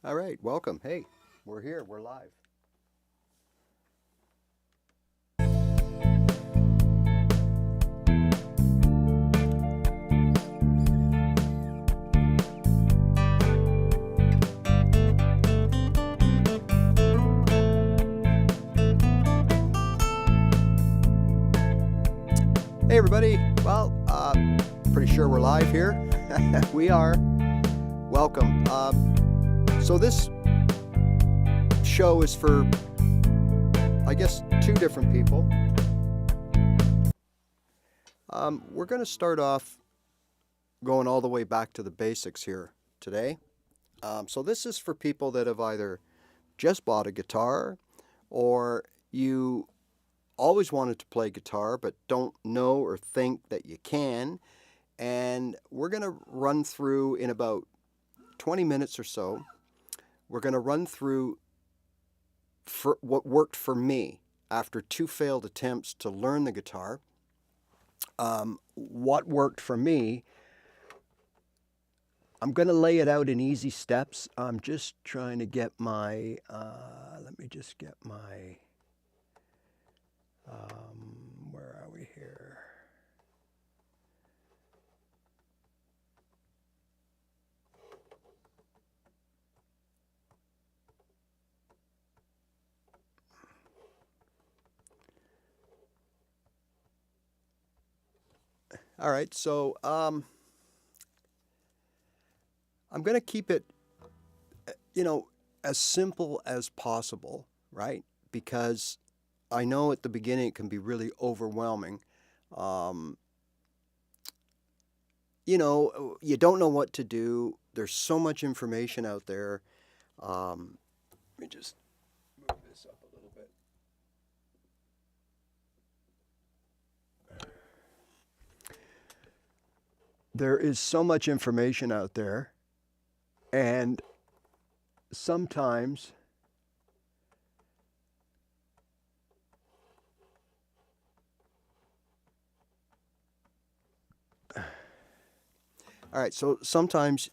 All right, welcome. Hey, we're here, we're live. Hey, everybody. Well, pretty sure we're live here. We are. Welcome. So, this show is for, I guess, two different people. We're going to start off going all the way back to the basics here today. So, this is for people that have either just bought a guitar or you always wanted to play guitar but don't know or think that you can. And we're going to run through in about 20 minutes or so. We're going to run through for what worked for me after two failed attempts to learn the guitar. What worked for me, I'm going to lay it out in easy steps. I'm just trying to get my, let me just get my, where are we here? All right, so I'm going to keep it, as simple as possible, right? Because I know at the beginning it can be really overwhelming. Um, you don't know what to do. There's so much information out there. Let me just move this up a little bit. There is so much information out there, and sometimes all right, so sometimes,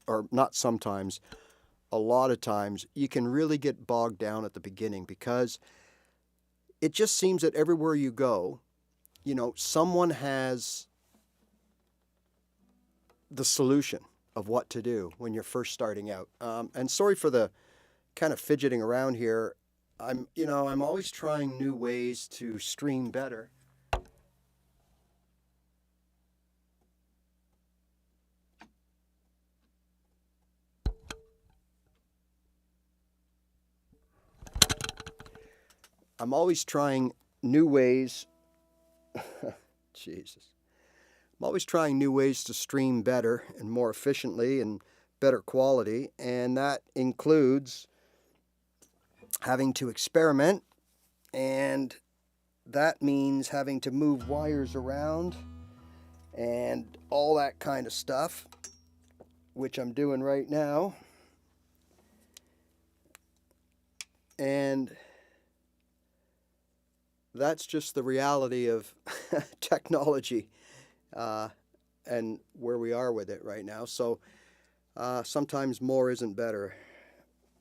or not sometimes, a lot of times, you can really get bogged down at the beginning because it just seems that everywhere you go, someone has the solution of what to do when you're first starting out. And sorry for the kind of fidgeting around here. I'm always trying new ways to stream better. I'm always trying new ways. Jesus. I'm always trying new ways to stream better and more efficiently and better quality. And that includes having to experiment. And that means having to move wires around and all that kind of stuff, which I'm doing right now. And that's just the reality of technology and where we are with it right now. So sometimes more isn't better.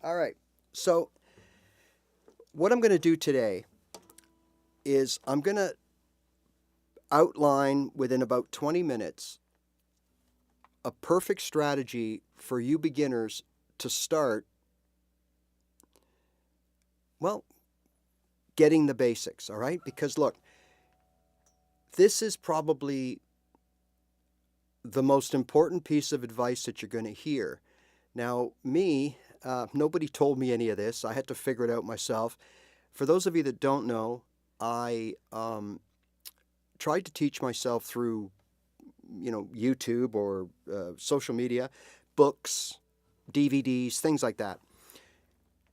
All right. So what I'm going to do today is I'm going to outline within about 20 minutes a perfect strategy for you beginners to start, well, getting the basics, all right? Because look, this is probably the most important piece of advice that you're going to hear. Now, nobody told me any of this. I had to figure it out myself. For those of you that don't know, I tried to teach myself through, YouTube or social media, books, DVDs, things like that.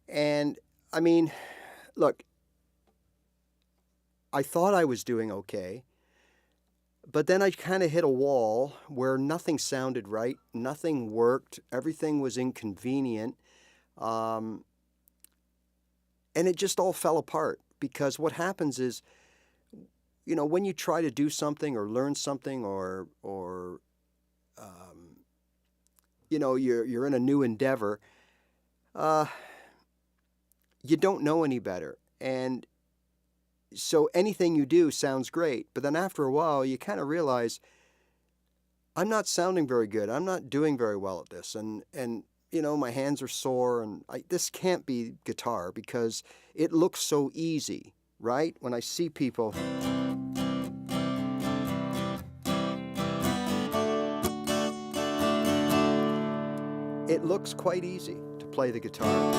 And look, I thought I was doing okay, but then I kind of hit a wall where nothing sounded right, nothing worked, everything was inconvenient, and it just all fell apart. Because what happens is, when you try to do something or learn something or you're in a new endeavor, you don't know any better. And so anything you do sounds great, but then after a while you kind of realize, I'm not sounding very good. I'm not doing very well at this. And you know, my hands are sore, and this can't be guitar because it looks so easy, right? When I see people, it looks quite easy to play the guitar.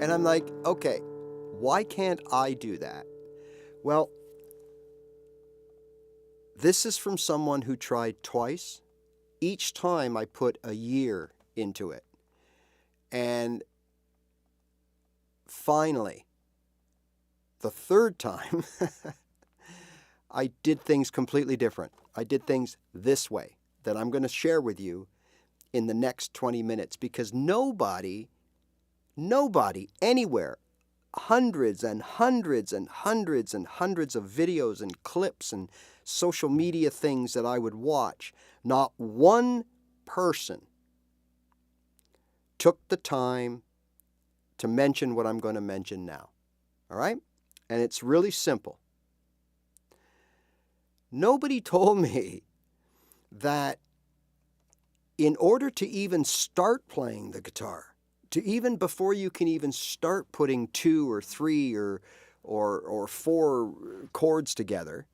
And I'm like, okay, why can't I do that? Well, this is from someone who tried twice. Each time I put a year into it. And finally, the third time, I did things completely different. I did things this way that I'm going to share with you in the next 20 minutes, because nobody anywhere, hundreds and hundreds and hundreds and hundreds of videos and clips and social media things that I would watch, not one person took the time to mention what I'm going to mention now. All right? And it's really simple. Nobody told me that in order to even start playing the guitar, to even before you can even start putting 2 or 3 or 4 chords together,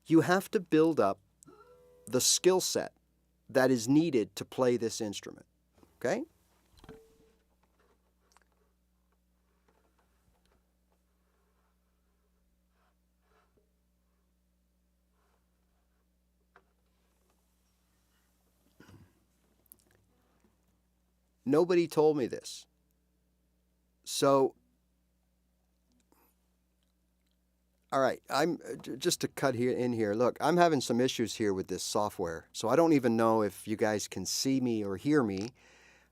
you have to build up the skill set that is needed to play this instrument. Okay? Nobody told me this. So, all right, I'm just to cut here. Look, I'm having some issues here with this software. So I don't even know if you guys can see me or hear me.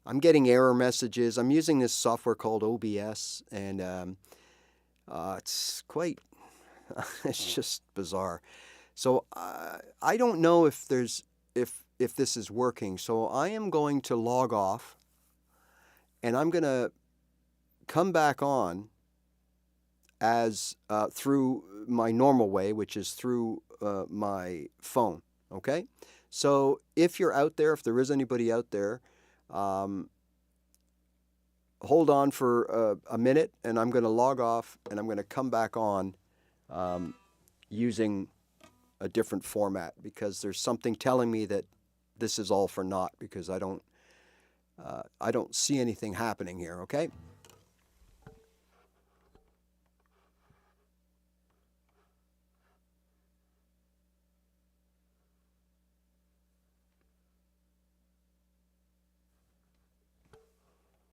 I'm getting error messages. I'm using this software called OBS, and it's quite, it's just bizarre. So I don't know if this is working. So I am going to log off, and I'm going to come back on as through my normal way, which is through my phone. Okay? So if you're out there, if there is anybody out there, hold on for a minute, and I'm going to log off, and I'm going to come back on using a different format, because there's something telling me that this is all for naught, because I don't see anything happening here. Okay?